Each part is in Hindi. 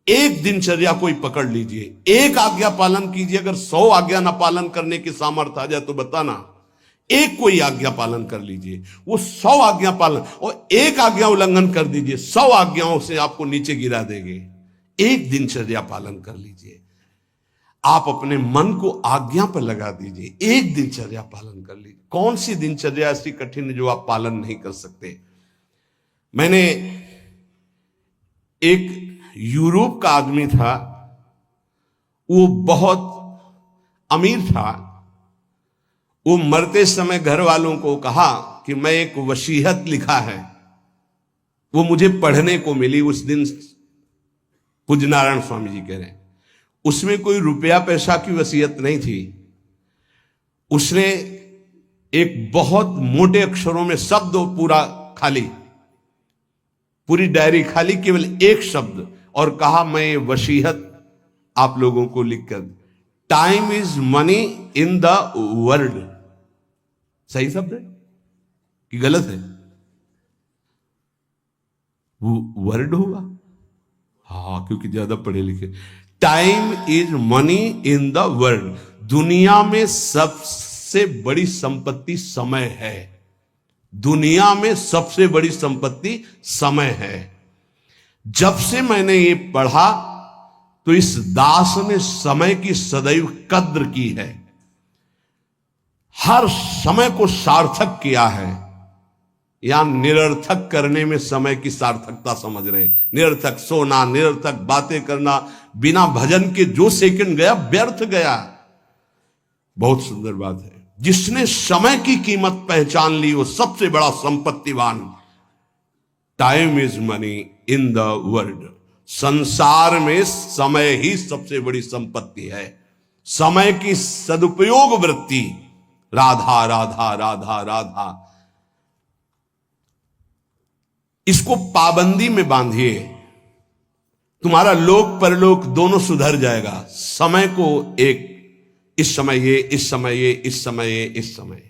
एक दिनचर्या कोई पकड़ लीजिए, एक आज्ञा पालन कीजिए। अगर 100 आज्ञा ना पालन करने की सामर्थ्य आ जाए तो बताना, एक कोई आज्ञा पालन कर लीजिए, वो 100 आज्ञा पालन, और एक आज्ञा उल्लंघन कर दीजिए, 100 आज्ञाओं से आपको नीचे गिरा देंगे। एक दिनचर्या पालन कर लीजिए, आप अपने मन को आज्ञा पर लगा दीजिए, एक दिनचर्या पालन कर लीजिए। कौन सी दिनचर्या ऐसी कठिन है जो आप पालन नहीं कर सकते? मैंने एक यूरोप का आदमी था, वो बहुत अमीर था। वो मरते समय घर वालों को कहा कि मैं एक वसीयत लिखा है, वो मुझे पढ़ने को मिली उस दिन। पूज्य नारायण स्वामी जी कह रहे हैं, उसमें कोई रुपया पैसा की वसीयत नहीं थी। उसने एक बहुत मोटे अक्षरों में शब्द पूरा खाली, पूरी डायरी खाली, केवल एक शब्द, और कहा मैं ये वसीयत आप लोगों को लिखकर, time is money in the world. सही शब्द है कि गलत है? वो वर्ड होगा, हाँ, क्योंकि ज्यादा पढ़े लिखे। Time is money in the world. दुनिया में सबसे बड़ी संपत्ति समय है। दुनिया में सबसे बड़ी संपत्ति समय है। जब से मैंने ये पढ़ा तो इस दास ने समय की सदैव कद्र की है, हर समय को सार्थक किया है। या निरर्थक करने में समय की सार्थकता समझ रहे हैं। निरर्थक सोना, निरर्थक बातें करना, बिना भजन के जो सेकंड गया व्यर्थ गया। बहुत सुंदर बात है, जिसने समय की कीमत पहचान ली वो सबसे बड़ा संपत्तिवान। Time is money in the world. संसार में समय ही सबसे बड़ी संपत्ति है। समय की सदुपयोग वृत्ति, राधा राधा राधा राधा, इसको पाबंदी में बांधिए, तुम्हारा लोक परलोक दोनों सुधर जाएगा। समय को एक, इस समय ये, इस समय ये, इस समय ये, इस समय।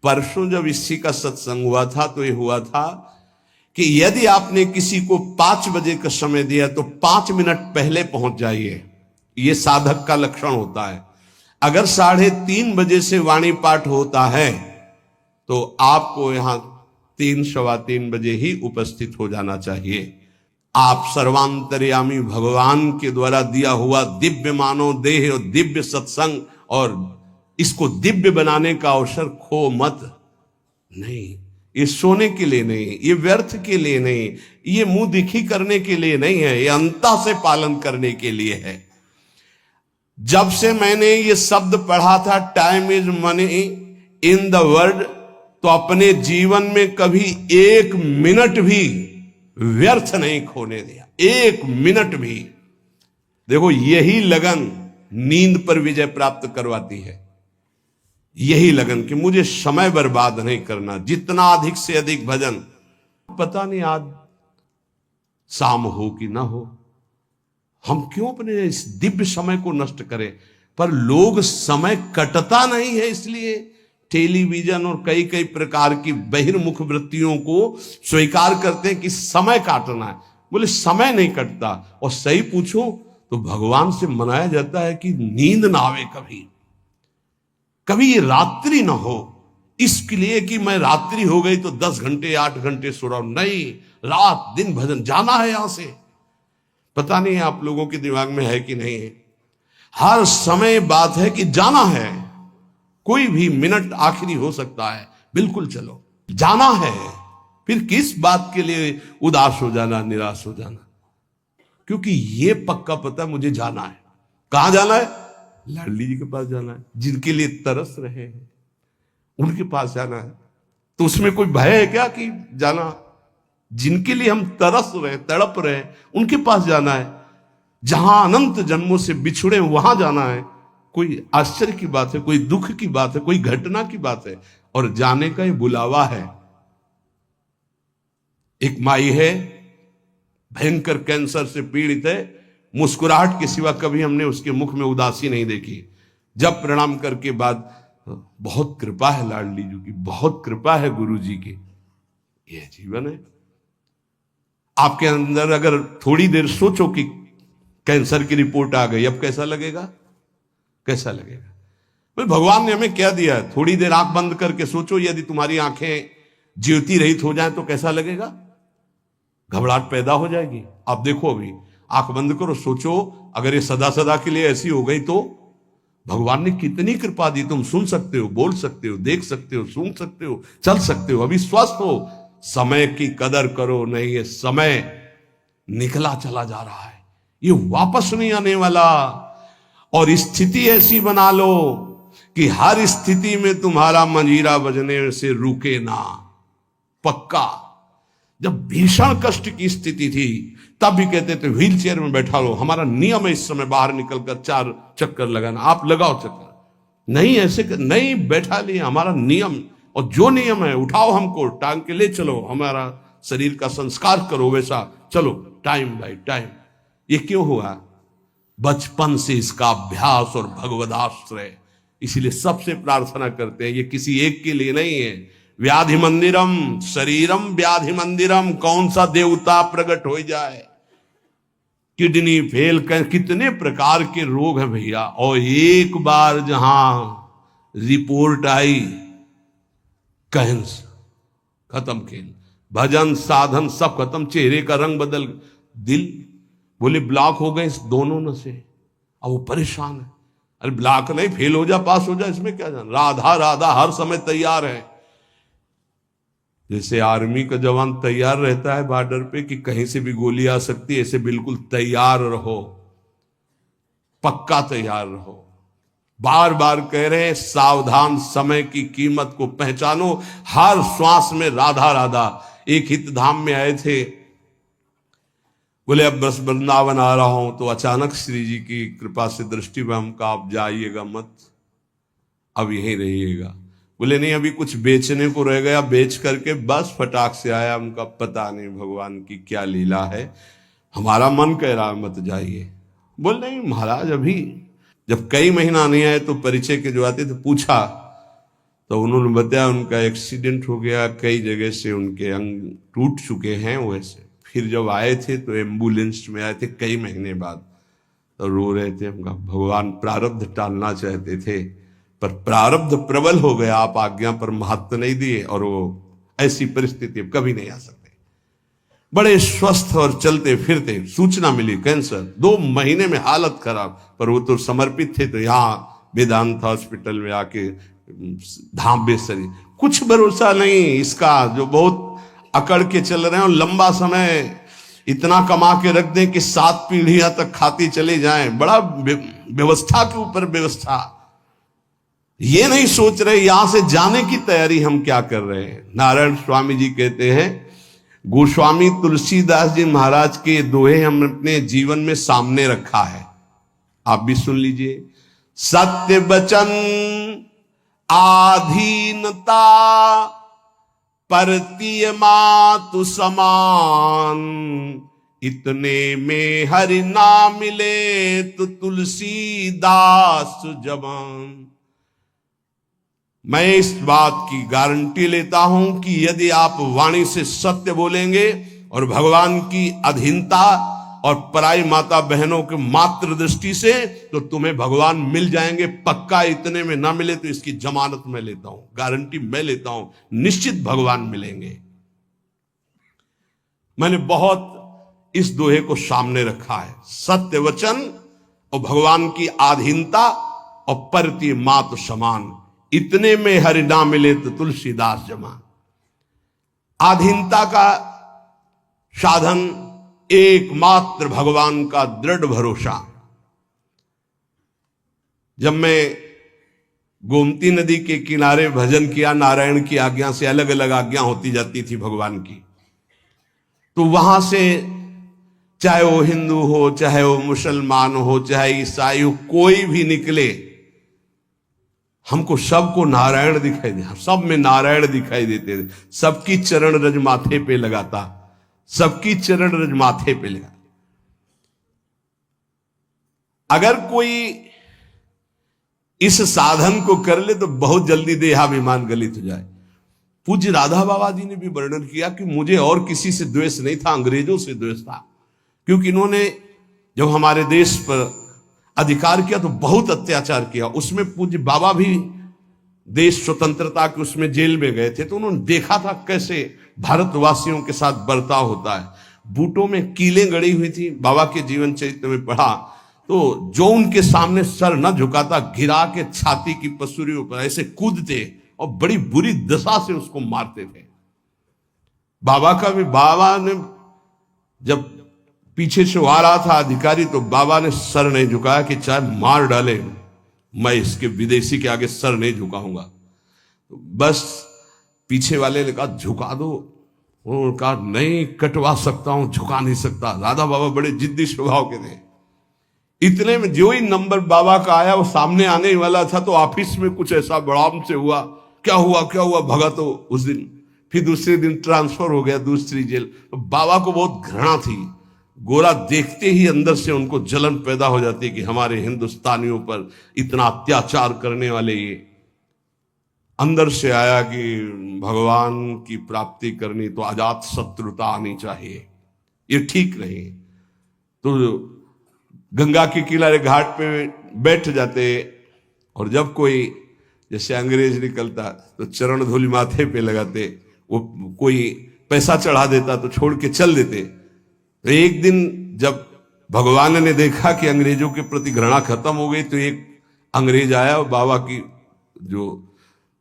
परसों जब इसी का सत्संग हुआ था तो ये हुआ था कि यदि आपने किसी को 5 बजे का समय दिया तो 5 मिनट पहले पहुंच जाइए। यह साधक का लक्षण होता है। अगर 3:30 बजे से वाणी पाठ होता है तो आपको यहां 3 सवा 3 बजे ही उपस्थित हो जाना चाहिए। आप सर्वांतर्यामी भगवान के द्वारा दिया हुआ दिव्य मानव देह और दिव्य सत्संग और इसको दिव्य बनाने का अवसर खो मत। नहीं, ये सोने के लिए नहीं, ये व्यर्थ के लिए नहीं, ये मुंह दिखी करने के लिए नहीं है, ये अंता से पालन करने के लिए है। जब से मैंने ये शब्द पढ़ा था time is money in the world, तो अपने जीवन में कभी 1 मिनट भी व्यर्थ नहीं खोने दिया। 1 मिनट भी। देखो, यही लगन नींद पर विजय प्राप्त करवाती है। यही लगन कि मुझे समय बर्बाद नहीं करना, जितना अधिक से अधिक भजन। पता नहीं आज शाम हो कि ना हो, हम क्यों अपने इस दिव्य समय को नष्ट करें। पर लोग समय कटता नहीं है, इसलिए टेलीविजन और कई कई प्रकार की बहिर्मुख वृत्तियों को स्वीकार करते हैं कि समय काटना है। बोले समय नहीं कटता। और सही पूछो तो भगवान से मनाया जाता है कि नींद ना आवे, कभी ये रात्रि ना हो, इसके लिए कि मैं रात्रि हो गई तो 10 घंटे 8 घंटे सो रहा हूं। नहीं, रात दिन भजन, जाना है यहां से। पता नहीं आप लोगों के दिमाग में है कि नहीं है। हर समय बात है कि जाना है। कोई भी मिनट आखिरी हो सकता है, बिल्कुल चलो, जाना है। फिर किस बात के लिए उदास हो जाना, निराश हो जाना। क्योंकि ये पक्का पता मुझे जाना है। कहां जाना है? लाडली जी के पास जाना है, जिनके लिए तरस रहे हैं उनके पास जाना है। तो उसमें कोई भय है क्या कि जाना? जिनके लिए हम तरस रहे, तड़प रहे, उनके पास जाना है। जहां अनंत जन्मों से बिछुड़े वहां जाना है। कोई आश्चर्य की बात है, कोई दुख की बात है, कोई घटना की बात है। और जाने का ही बुलावा है। एक माई है, भयंकर कैंसर से पीड़ित है। मुस्कुराहट के सिवा कभी हमने उसके मुख में उदासी नहीं देखी। जब प्रणाम करके बाद, बहुत कृपा है लाडली जी की, बहुत कृपा है गुरु जी की। यह जीवन है। आपके अंदर अगर थोड़ी देर सोचो कि कैंसर की रिपोर्ट आ गई, अब कैसा लगेगा? कैसा लगेगा? भाई भगवान ने हमें क्या दिया है? थोड़ी देर आंख बंद करके सोचो, यदि तुम्हारी आंखें ज्योति रहित हो जाए तो कैसा लगेगा? घबराहट पैदा हो जाएगी। आप देखो, अभी आंख बंद करो, सोचो अगर ये सदा सदा के लिए ऐसी हो गई तो भगवान ने कितनी कृपा दी। तुम सुन सकते हो, बोल सकते हो, देख सकते हो, सूंघ सकते हो, चल सकते हो, अभी स्वस्थ हो। समय की कदर करो, नहीं ये समय निकला चला जा रहा है, ये वापस नहीं आने वाला। और स्थिति ऐसी बना लो कि हर स्थिति में तुम्हारा मंजीरा बजने से रुके ना। पक्का जब भीषण कष्ट की स्थिति थी तब भी कहते थे व्हील चेयर में बैठा लो, हमारा नियम है इस समय बाहर निकलकर 4 चक्कर लगाना, आप लगाओ चक्कर। नहीं ऐसे नहीं बैठा लिया, हमारा नियम, और जो नियम है उठाओ, हमको टांग के ले चलो, हमारा शरीर का संस्कार करो, वैसा चलो टाइम बाय टाइम। ये क्यों हुआ? बचपन से इसका अभ्यास और भगवदाश्रय। इसीलिए सबसे प्रार्थना करते हैं, ये किसी एक के लिए नहीं है। व्याधि मंदिरम शरीरम व्याधि मंदिरम, कौन सा देवता प्रकट हो जाए? किडनी फेल कर, कितने प्रकार के रोग हैं भैया, और एक बार जहां रिपोर्ट आई कैंसर, खत्म खेल। भजन साधन सब खत्म, चेहरे का रंग बदल, दिल बोले ब्लॉक हो गए इस दोनों न से। अब वो परेशान है, अरे ब्लॉक नहीं, फेल हो जा पास हो जा, इसमें क्या जान। राधा राधा हर समय तैयार है, जैसे आर्मी का जवान तैयार रहता है बॉर्डर पे कि कहीं से भी गोली आ सकती है, ऐसे बिल्कुल तैयार रहो, पक्का तैयार रहो। बार बार कह रहे हैं सावधान, समय की कीमत को पहचानो, हर श्वास में राधा राधा। एक हित धाम में आए थे, बोले अब बस वृंदावन आ रहा हूं, तो अचानक श्री जी की कृपा से दृष्टि में हमका, आप जाइएगा मत, अब यहीं रहिएगा। बोले नहीं अभी कुछ बेचने को रह गया, बेच करके बस फटाक से आया। उनका पता नहीं भगवान की क्या लीला है, हमारा मन कह रहा मत जाइए। बोल नहीं महाराज, अभी जब कई महीना नहीं आए तो परिचय के जो आते थे पूछा, तो उन्होंने बताया उनका एक्सीडेंट हो गया, कई जगह से उनके अंग टूट चुके हैं वैसे। फिर जब आए थे तो एम्बुलेंस में आए थे कई महीने बाद, तो रो रहे थे। उनका भगवान प्रारब्ध टालना चाहते थे पर प्रारब्ध प्रबल हो गया, आप आज्ञा पर महत्व नहीं दिए, और वो ऐसी परिस्थिति अब कभी नहीं आ सकते। बड़े स्वस्थ और चलते फिरते, सूचना मिली कैंसर, 2 महीने में हालत खराब, पर वो तो समर्पित थे, तो यहाँ वेदांत हॉस्पिटल में आके धाम बेसरी। कुछ भरोसा नहीं इसका, जो बहुत अकड़ के चल रहे हैं और लंबा समय इतना कमा के रख दें कि 7 पीढ़ियां तक खाती चली जाएं, बड़ा व्यवस्था के ऊपर व्यवस्था। ये नहीं सोच रहे यहां से जाने की तैयारी हम क्या कर रहे हैं। नारायण स्वामी जी कहते हैं, गोस्वामी तुलसीदास जी महाराज के दोहे हम अपने जीवन में सामने रखा है, आप भी सुन लीजिए। सत्य वचन आधीनता परतीय मातु समान, इतने में हरि ना मिले तो तुलसीदास जवान। मैं इस बात की गारंटी लेता हूं कि यदि आप वाणी से सत्य बोलेंगे और भगवान की अधीनता और पराई माता बहनों के मात्र दृष्टि से, तो तुम्हें भगवान मिल जाएंगे पक्का। इतने में ना मिले तो इसकी जमानत मैं लेता हूं, गारंटी मैं लेता हूं, निश्चित भगवान मिलेंगे। मैंने बहुत इस दोहे को सामने रखा है, सत्य वचन और भगवान की आधीनता और परती मात समान, इतने में हरि ना मिले तो तुलसीदास जमान। आधीनता का साधन एकमात्र भगवान का दृढ़ भरोसा। जब मैं गोमती नदी के किनारे भजन किया, नारायण की आज्ञा से, अलग अलग आज्ञा होती जाती थी भगवान की, तो वहां से चाहे वो हिंदू हो, चाहे वो मुसलमान हो, चाहे ईसाई हो, कोई भी निकले, हमको सबको नारायण दिखाई दे, सब में नारायण दिखाई देते थे। सबकी चरण रज माथे पे लगाता, सबकी चरण रज माथे पे लगा। अगर कोई इस साधन को कर ले तो बहुत जल्दी देहाभिमान गलित हो जाए। पूज्य राधा बाबा जी ने भी वर्णन किया कि मुझे और किसी से द्वेष नहीं था, अंग्रेजों से द्वेष था, क्योंकि इन्होंने जब हमारे देश पर अधिकार किया तो बहुत अत्याचार किया। उसमें पूज्य बाबा भी देश स्वतंत्रता के उसमें जेल में गए थे, तो उन्होंने देखा था कैसे भारतवासियों के साथ बर्ताव होता है। बूटों में कीलें गड़ी हुई थी, बाबा के जीवन चरित्र में पढ़ा तो जो उनके सामने सर न झुकाता गिरा के छाती की पसुरियों पर ऐसे कूदते और बड़ी बुरी दशा से उसको मारते थे। बाबा का भी, बाबा ने जब पीछे से आ रहा था अधिकारी तो बाबा ने सर नहीं झुकाया कि चाहे मार डाले मैं इसके विदेशी के आगे सर नहीं झुकाऊंगा। तो बस पीछे वाले ने कहा झुका दो, उन्होंने कहा नहीं कटवा सकता हूं, झुका नहीं सकता। राधा बाबा बड़े जिद्दी स्वभाव के थे। इतने में जो ही नंबर बाबा का आया वो सामने आने वाला था तो ऑफिस में कुछ ऐसा बड़ाम से हुआ, क्या हुआ भगा तो उस दिन, फिर दूसरे दिन ट्रांसफर हो गया दूसरी जेल। तो बाबा को बहुत घृणा थी, गोरा देखते ही अंदर से उनको जलन पैदा हो जाती कि हमारे हिंदुस्तानियों पर इतना अत्याचार करने वाले ये। अंदर से आया कि भगवान की प्राप्ति करनी तो अजात शत्रुता आनी चाहिए, ये ठीक नहीं। तो गंगा के किनारे घाट पे बैठ जाते और जब कोई जैसे अंग्रेज निकलता तो चरण धूलि माथे पे लगाते, वो कोई पैसा चढ़ा देता तो छोड़ के चल देते। तो एक दिन जब भगवान ने देखा कि अंग्रेजों के प्रति घृणा खत्म हो गई तो एक अंग्रेज आया और बाबा की जो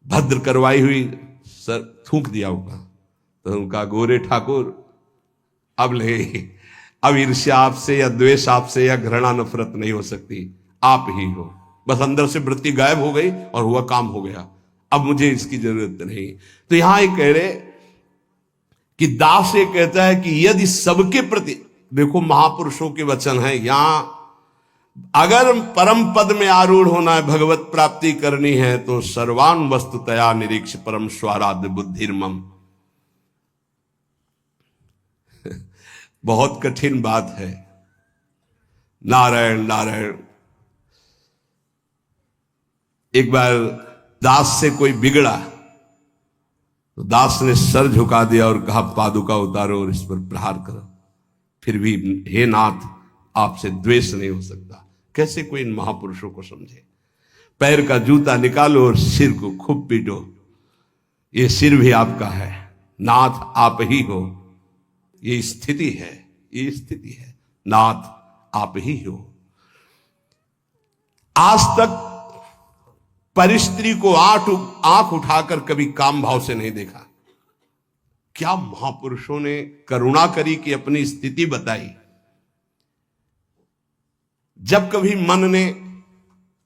भद्र करवाई हुई सर थूक दिया होगा। तो उनका गोरे ठाकुर अब ले, अब ईर्ष्या आपसे या द्वेष आपसे या घृणा नफरत नहीं हो सकती, आप ही हो। बस अंदर से वृत्ति गायब हो गई और हुआ काम हो गया, अब मुझे इसकी जरूरत नहीं। तो यहां एक कह रहे कि दास ये कहता है कि यदि सबके प्रति, देखो महापुरुषों के वचन है, यहां अगर परम पद में आरूढ़ होना है, भगवत प्राप्ति करनी है तो सर्वान वस्तुतया निरीक्ष परम स्वाराध्य बुद्धिर्मम। बहुत कठिन बात है। नारायण नारायण। एक बार दास से कोई बिगड़ा तो दास ने सर झुका दिया और कहा पादुका उतारो और इस पर प्रहार करो। फिर भी हे नाथ आपसे द्वेष नहीं हो सकता। कैसे कोई इन महापुरुषों को समझे। पैर का जूता निकालो और सिर को खूब पीटो, ये सिर भी आपका है, नाथ आप ही हो। ये स्थिति है, ये स्थिति है, नाथ आप ही हो। आज तक परिस्त्री को आंख उठाकर कभी काम भाव से नहीं देखा। क्या महापुरुषों ने करुणा करी कि अपनी स्थिति बताई। जब कभी मन ने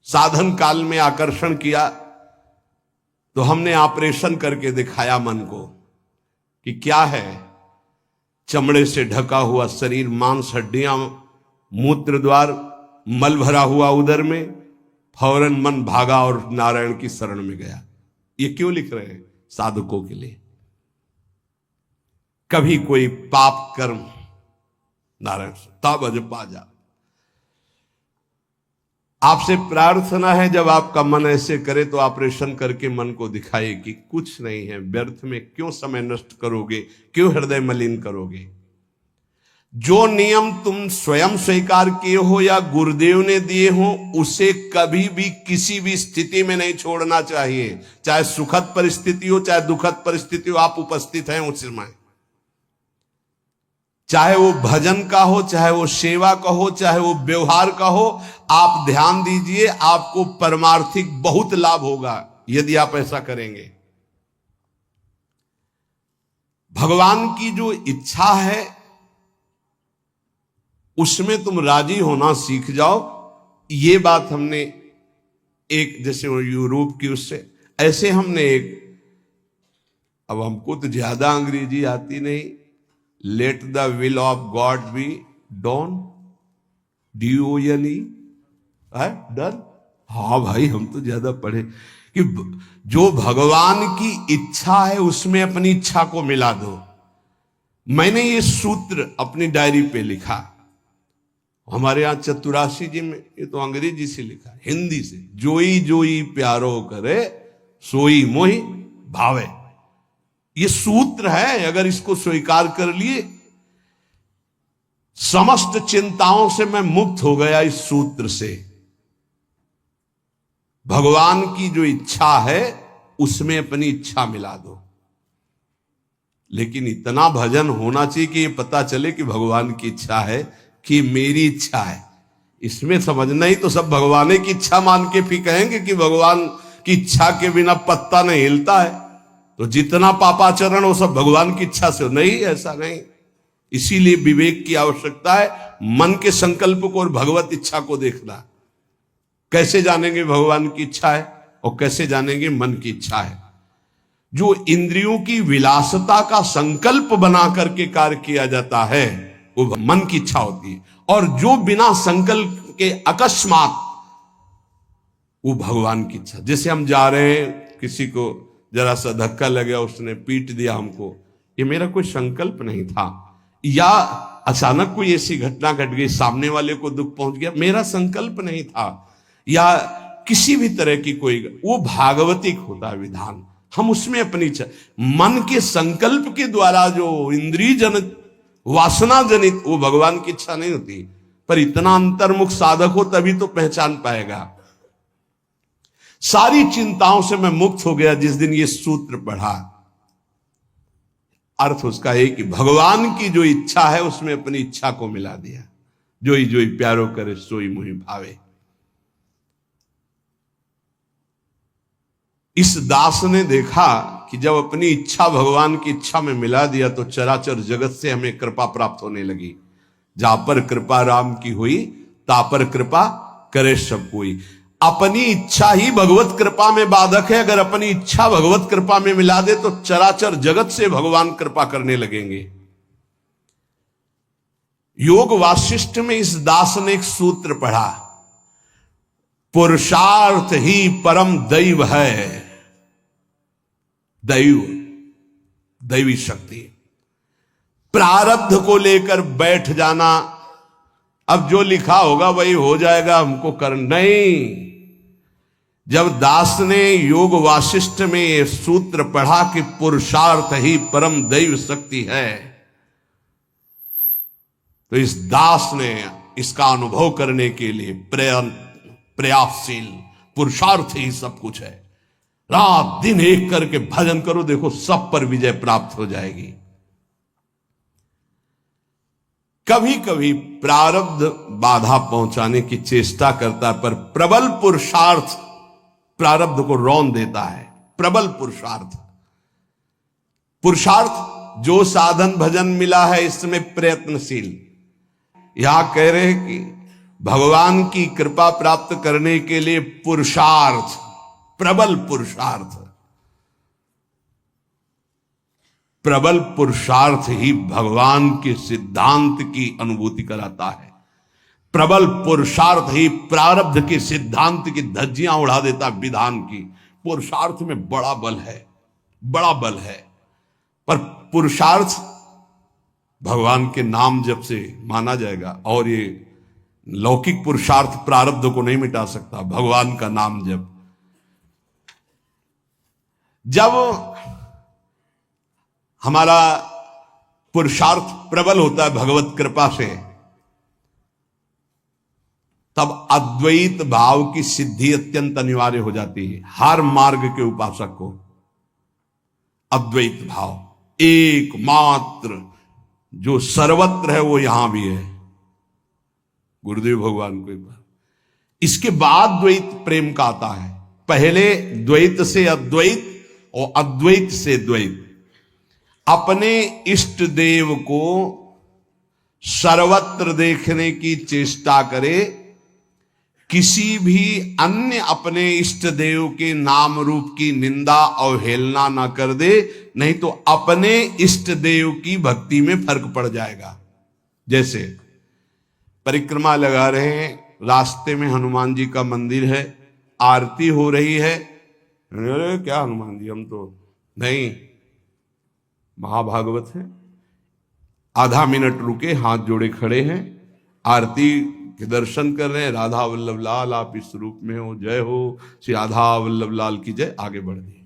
साधन काल में आकर्षण किया तो हमने ऑपरेशन करके दिखाया मन को कि क्या है। चमड़े से ढका हुआ शरीर, मांस हड्डियां, मूत्र द्वार, मल भरा हुआ उदर में, फौरन मन भागा और नारायण की शरण में गया। ये क्यों लिख रहे हैं? साधकों के लिए। कभी कोई पाप कर्म, नारायण तब अज पा जा। आपसे प्रार्थना है जब आपका मन ऐसे करे तो ऑपरेशन करके मन को दिखाए कि कुछ नहीं है, व्यर्थ में क्यों समय नष्ट करोगे, क्यों हृदय मलिन करोगे। जो नियम तुम स्वयं स्वीकार किए हो या गुरुदेव ने दिए हो उसे कभी भी किसी भी स्थिति में नहीं छोड़ना चाहिए। चाहे सुखद परिस्थिति हो चाहे दुखद परिस्थिति हो, आप उपस्थित हैं उस समय। चाहे वो भजन का हो, चाहे वो सेवा का हो, चाहे वो व्यवहार का हो, आप ध्यान दीजिए आपको परमार्थिक बहुत लाभ होगा यदि आप ऐसा करेंगे। भगवान की जो इच्छा है उसमें तुम राजी होना सीख जाओ। ये बात हमने एक, जैसे वो यूरोप की उससे ऐसे हमने एक, अब हमको तो ज्यादा अंग्रेजी आती नहीं, let the will of God be done, DONE है डन। हाँ भाई हम तो ज्यादा पढ़े कि जो भगवान की इच्छा है उसमें अपनी इच्छा को मिला दो। मैंने ये सूत्र अपनी डायरी पे लिखा। हमारे यहां चतुराशी जी में, ये तो अंग्रेजी से लिखा, हिंदी से, जोई जोई प्यारो करे सोई मोहि भावे। ये सूत्र है, अगर इसको स्वीकार कर लिए, समस्त चिंताओं से मैं मुक्त हो गया इस सूत्र से। भगवान की जो इच्छा है उसमें अपनी इच्छा मिला दो। लेकिन इतना भजन होना चाहिए कि ये पता चले कि भगवान की इच्छा है कि मेरी इच्छा है। इसमें समझना ही तो सब भगवान की इच्छा मान के फिर कहेंगे कि भगवान की इच्छा के बिना पत्ता नहीं हिलता है, तो जितना पापाचरण वो सब भगवान की इच्छा से। नहीं, ऐसा नहीं। इसीलिए विवेक की आवश्यकता है, मन के संकल्प को और भगवत इच्छा को देखना। कैसे जानेंगे भगवान की इच्छा है और कैसे जानेंगे मन की इच्छा है? जो इंद्रियों की विलासता का संकल्प बना करके कार्य किया जाता है वो मन की इच्छा होती है, और जो बिना संकल्प के अकस्मात, वो भगवान की इच्छा। जैसे हम जा रहे हैं, किसी को जरा सा धक्का लगा, उसने पीट दिया हमको, ये मेरा कोई संकल्प नहीं था, या अचानक कोई ऐसी घटना घट गई, सामने वाले को दुख पहुंच गया, मेरा संकल्प नहीं था, या किसी भी तरह की कोई, वो भागवतिक होता है विधान। हम उसमें अपनी मन के संकल्प के द्वारा जो इंद्रिय जनित, वासना जनित, वो भगवान की इच्छा नहीं होती। पर इतना अंतर्मुख साधक हो तभी तो पहचान पाएगा। सारी चिंताओं से मैं मुक्त हो गया जिस दिन ये सूत्र पढ़ा। अर्थ उसका है कि भगवान की जो इच्छा है उसमें अपनी इच्छा को मिला दिया। जोई जोई प्यारो करे सोई मोहि भावे। इस दास ने देखा कि जब अपनी इच्छा भगवान की इच्छा में मिला दिया तो चराचर जगत से हमें कृपा प्राप्त होने लगी। जहां पर कृपा राम की हुई ता पर कृपा करे सब कोई। अपनी इच्छा ही भगवत कृपा में बाधक है। अगर अपनी इच्छा भगवत कृपा में मिला दे तो चराचर जगत से भगवान कृपा करने लगेंगे। योग वासिष्ठ में इस दास ने एक सूत्र पढ़ा, पुरुषार्थ ही परम दैव है। दैव, दैवी शक्ति। प्रारब्ध को लेकर बैठ जाना, अब जो लिखा होगा वही हो जाएगा, हमको कर नहीं। जब दास ने योग वासिष्ठ में ये सूत्र पढ़ा कि पुरुषार्थ ही परम दैव शक्ति है, तो इस दास ने इसका अनुभव करने के लिए प्रयासशील, पुरुषार्थ ही सब कुछ है। रात दिन एक करके भजन करो, देखो सब पर विजय प्राप्त हो जाएगी। कभी कभी प्रारब्ध बाधा पहुंचाने की चेष्टा करता है, पर प्रबल पुरुषार्थ प्रारब्ध को रौन देता है। प्रबल पुरुषार्थ, पुरुषार्थ जो साधन भजन मिला है इसमें प्रयत्नशील। यहां कह रहे हैं कि भगवान की कृपा प्राप्त करने के लिए पुरुषार्थ, प्रबल पुरुषार्थ, प्रबल पुरुषार्थ ही भगवान के सिद्धांत की अनुभूति कराता है। प्रबल पुरुषार्थ ही प्रारब्ध के सिद्धांत की धज्जियां उड़ा देता विधान की। पुरुषार्थ में बड़ा बल है, बड़ा बल है। पर पुरुषार्थ भगवान के नाम जप से माना जाएगा, और ये लौकिक पुरुषार्थ प्रारब्ध को नहीं मिटा सकता, भगवान का नाम जप। जब हमारा पुरुषार्थ प्रबल होता है भगवत कृपा से, तब अद्वैत भाव की सिद्धि अत्यंत अनिवार्य हो जाती है। हर मार्ग के उपासक को अद्वैत भाव, एकमात्र जो सर्वत्र है वो यहां भी है, गुरुदेव भगवान को एक बार। इसके बाद द्वैत प्रेम का आता है। पहले द्वैत से अद्वैत और अद्वैत से द्वैत। अपने इष्ट देव को सर्वत्र देखने की चेष्टा करे, किसी भी अन्य अपने इष्ट देव के नाम रूप की निंदा और हेलना ना कर दे, नहीं तो अपने इष्ट देव की भक्ति में फर्क पड़ जाएगा। जैसे परिक्रमा लगा रहे हैं, रास्ते में हनुमान जी का मंदिर है, आरती हो रही है, अरे क्या हनुमान जी, हम तो नहीं, महाभागवत है। आधा मिनट रुके, हाथ जोड़े खड़े हैं, आरती के दर्शन कर रहे हैं, राधा वल्लभ लाल आप इस रूप में हो, जय हो श्री राधा वल्लभ लाल की जय, आगे बढ़ गए।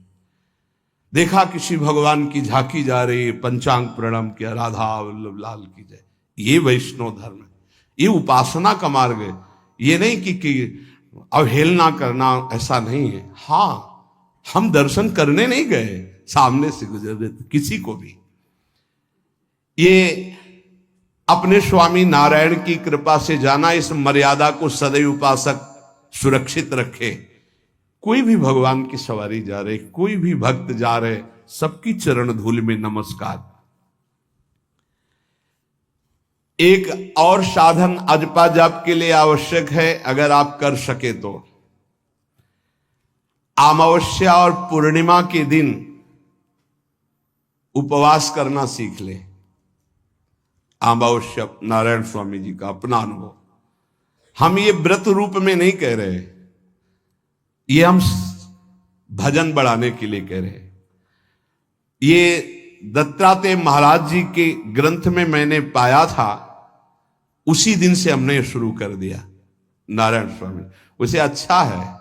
देखा किसी भगवान की झांकी जा रही है, पंचांग प्रणाम किया, राधा वल्लभ लाल की जय। ये वैष्णव धर्म है, ये उपासना का मार्ग है। ये नहीं कि अवहेलना करना, ऐसा नहीं है। हाँ, हम दर्शन करने नहीं गए, सामने से गुजर रहे थे, किसी को भी। ये अपने स्वामी नारायण की कृपा से जाना, इस मर्यादा को सदैव उपासक सुरक्षित रखे। कोई भी भगवान की सवारी जा रहे, कोई भी भक्त जा रहे, सबकी चरण धूल में नमस्कार। एक और साधन अजपा जाप के लिए आवश्यक है, अगर आप कर सके तो अमावस्या और पूर्णिमा के दिन उपवास करना सीख ले। अमावस्या नारायण स्वामी जी का अपना अनुभव, हम ये व्रत रूप में नहीं कह रहे, ये हम भजन बढ़ाने के लिए कह रहे। ये दत्तात्रेय महाराज जी के ग्रंथ में मैंने पाया था, उसी दिन से हमने शुरू कर दिया नारायण स्वामी। उसे अच्छा है,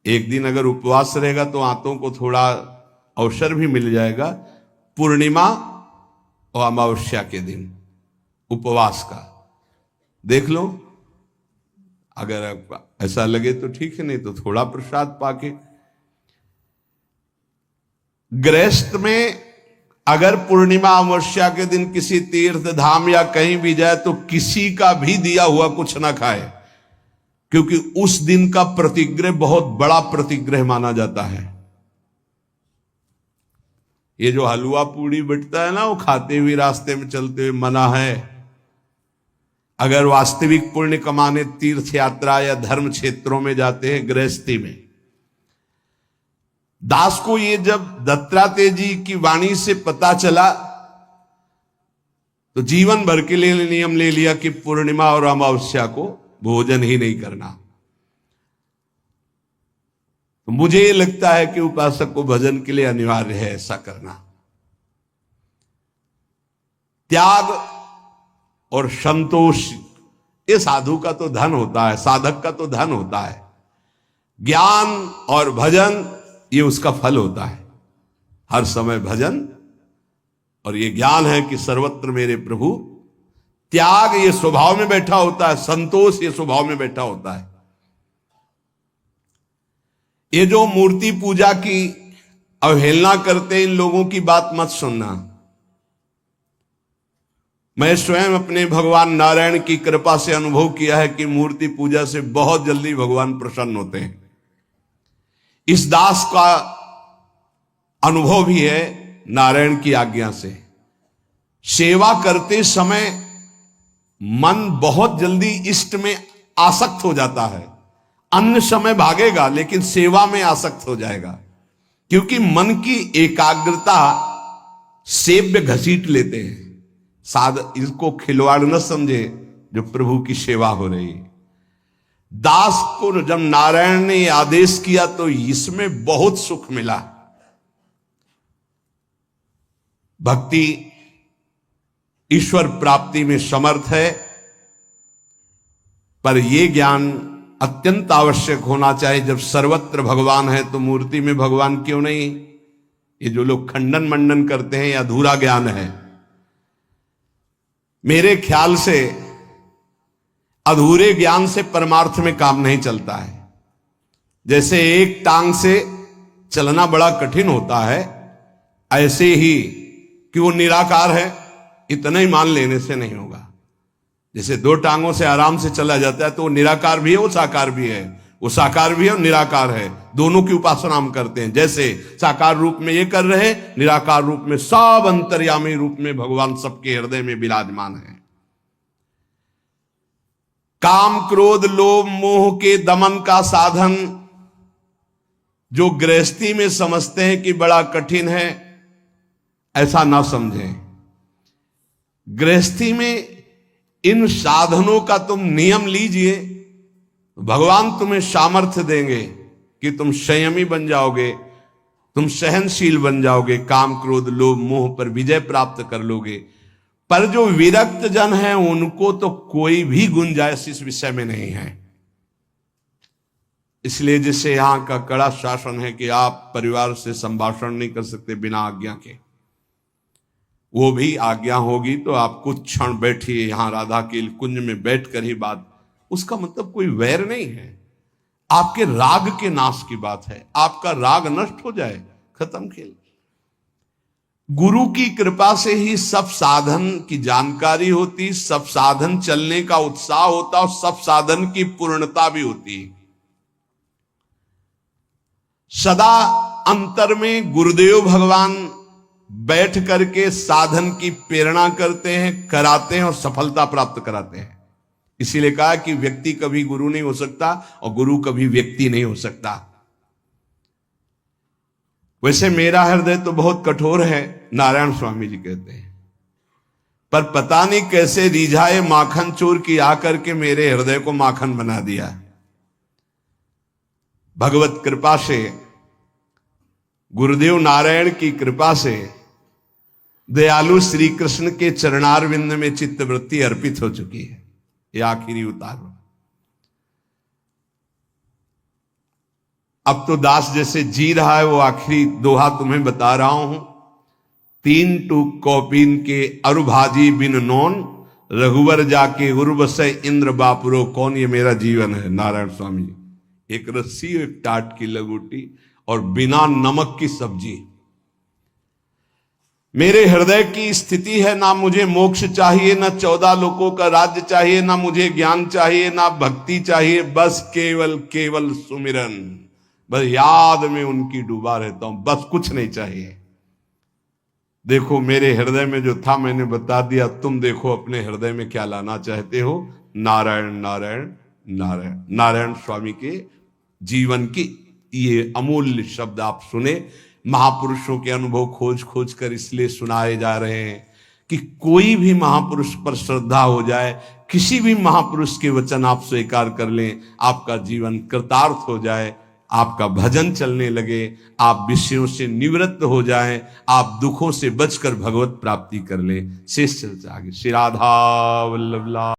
एक दिन अगर उपवास रहेगा तो आंतों को थोड़ा अवसर भी मिल जाएगा। पूर्णिमा और अमावस्या के दिन उपवास का देख लो, अगर ऐसा लगे तो ठीक है, नहीं तो थोड़ा प्रसाद पाके। गृहस्थ में अगर पूर्णिमा अमावस्या के दिन किसी तीर्थ धाम या कहीं भी जाए तो किसी का भी दिया हुआ कुछ ना खाए, क्योंकि उस दिन का प्रतिग्रह बहुत बड़ा प्रतिग्रह माना जाता है। ये जो हलवा पूड़ी बटता है ना, वो खाते हुए रास्ते में चलते हुए मना है। अगर वास्तविक पुण्य कमाने तीर्थ यात्रा या धर्म क्षेत्रों में जाते हैं, गृहस्थी में। दास को ये जब दत्तात्रेय जी की वाणी से पता चला तो जीवन भर के लिए नियम ले लिया कि पूर्णिमा और अमावस्या को भोजन ही नहीं करना। तो मुझे ये लगता है कि उपासक को भजन के लिए अनिवार्य है ऐसा करना। त्याग और संतोष, ये साधु का तो धन होता है, साधक का तो धन होता है। ज्ञान और भजन ये उसका फल होता है। हर समय भजन और ये ज्ञान है कि सर्वत्र मेरे प्रभु। त्याग ये स्वभाव में बैठा होता है, संतोष ये स्वभाव में बैठा होता है। ये जो मूर्ति पूजा की अवहेलना करते, इन लोगों की बात मत सुनना। मैं स्वयं अपने भगवान नारायण की कृपा से अनुभव किया है कि मूर्ति पूजा से बहुत जल्दी भगवान प्रसन्न होते हैं। इस दास का अनुभव भी है नारायण की आज्ञा से। सेवा करते समय मन बहुत जल्दी इष्ट में आसक्त हो जाता है। अन्य समय भागेगा लेकिन सेवा में आसक्त हो जाएगा, क्योंकि मन की एकाग्रता सेव्य घसीट लेते हैं। इसको खिलवाड़ न समझे जो प्रभु की सेवा हो रही। दास को जब नारायण ने आदेश किया तो इसमें बहुत सुख मिला। भक्ति ईश्वर प्राप्ति में समर्थ है, पर यह ज्ञान अत्यंत आवश्यक होना चाहिए। जब सर्वत्र भगवान है तो मूर्ति में भगवान क्यों नहीं? ये जो लोग खंडन मंडन करते हैं, यह अधूरा ज्ञान है। मेरे ख्याल से अधूरे ज्ञान से परमार्थ में काम नहीं चलता है। जैसे एक टांग से चलना बड़ा कठिन होता है, ऐसे ही कि वो निराकार है इतना ही मान लेने से नहीं होगा। जैसे दो टांगों से आराम से चला जाता है तो वो निराकार भी है, वो साकार भी है। वो साकार भी है और निराकार है, दोनों की उपासना हम करते हैं। जैसे साकार रूप में ये कर रहे, निराकार रूप में सब अंतर्यामी रूप में भगवान सबके हृदय में विराजमान है। काम क्रोध लोभ मोह के दमन का साधन जो गृहस्थी में समझते हैं कि बड़ा कठिन है, ऐसा ना समझें। गृहस्थी में इन साधनों का तुम नियम लीजिए, भगवान तुम्हें सामर्थ्य देंगे कि तुम संयमी बन जाओगे, तुम सहनशील बन जाओगे, काम क्रोध लोभ मोह पर विजय प्राप्त कर लोगे। पर जो विरक्त जन हैं उनको तो कोई भी गुंजाइश इस विषय में नहीं है। इसलिए जैसे यहां का कड़ा शासन है कि आप परिवार से संभाषण नहीं कर सकते बिना आज्ञा के, वो भी आज्ञा होगी तो आप कुछ क्षण बैठिए यहां राधा के कुंज में बैठकर ही बात, उसका मतलब कोई वैर नहीं है, आपके राग के नाश की बात है। आपका राग नष्ट हो जाए, खत्म खेल। गुरु की कृपा से ही सब साधन की जानकारी होती, सब साधन चलने का उत्साह होता और सब साधन की पूर्णता भी होती। सदा अंतर में गुरुदेव भगवान बैठ करके साधन की प्रेरणा करते हैं, कराते हैं और सफलता प्राप्त कराते हैं। इसीलिए कहा कि व्यक्ति कभी गुरु नहीं हो सकता और गुरु कभी व्यक्ति नहीं हो सकता। वैसे मेरा हृदय तो बहुत कठोर है, नारायण स्वामी जी कहते हैं, पर पता नहीं कैसे रिझाए माखन चोर की आकर के मेरे हृदय को माखन बना दिया। भगवत कृपा से, गुरुदेव नारायण की कृपा से दयालु श्री कृष्ण के चरणारविंद में चित्तवृत्ति अर्पित हो चुकी है। ये आखिरी उतार। अब तो दास जैसे जी रहा है, वो आखिरी दोहा तुम्हें बता रहा हूं। 3 टूक कौपीन के अरुभाजी बिन नौन, रघुवर जाके उर्वसे इंद्र बापुरो कौन। ये मेरा जीवन है नारायण स्वामी जी। एक रस्सी, एक टाट की लगोटी और बिना नमक की सब्जी। मेरे हृदय की स्थिति है, ना मुझे मोक्ष चाहिए, ना 14 लोकों का राज्य चाहिए, ना मुझे ज्ञान चाहिए, ना भक्ति चाहिए, बस केवल केवल सुमिरन, बस याद में उनकी डूबा रहता हूं, बस कुछ नहीं चाहिए। देखो मेरे हृदय में जो था मैंने बता दिया, तुम देखो अपने हृदय में क्या लाना चाहते हो। नारायण नारायण नारायण। नारायण स्वामी के जीवन की ये अमूल्य शब्द आप सुने। महापुरुषों के अनुभव खोज खोज कर इसलिए सुनाए जा रहे हैं कि कोई भी महापुरुष पर श्रद्धा हो जाए, किसी भी महापुरुष के वचन आप स्वीकार कर लें, आपका जीवन कृतार्थ हो जाए, आपका भजन चलने लगे, आप विषयों से निवृत्त हो जाएं, आप दुखों से बचकर भगवत प्राप्ति कर लें। शेष चर्चा आगे। श्री राधा वल्लभ।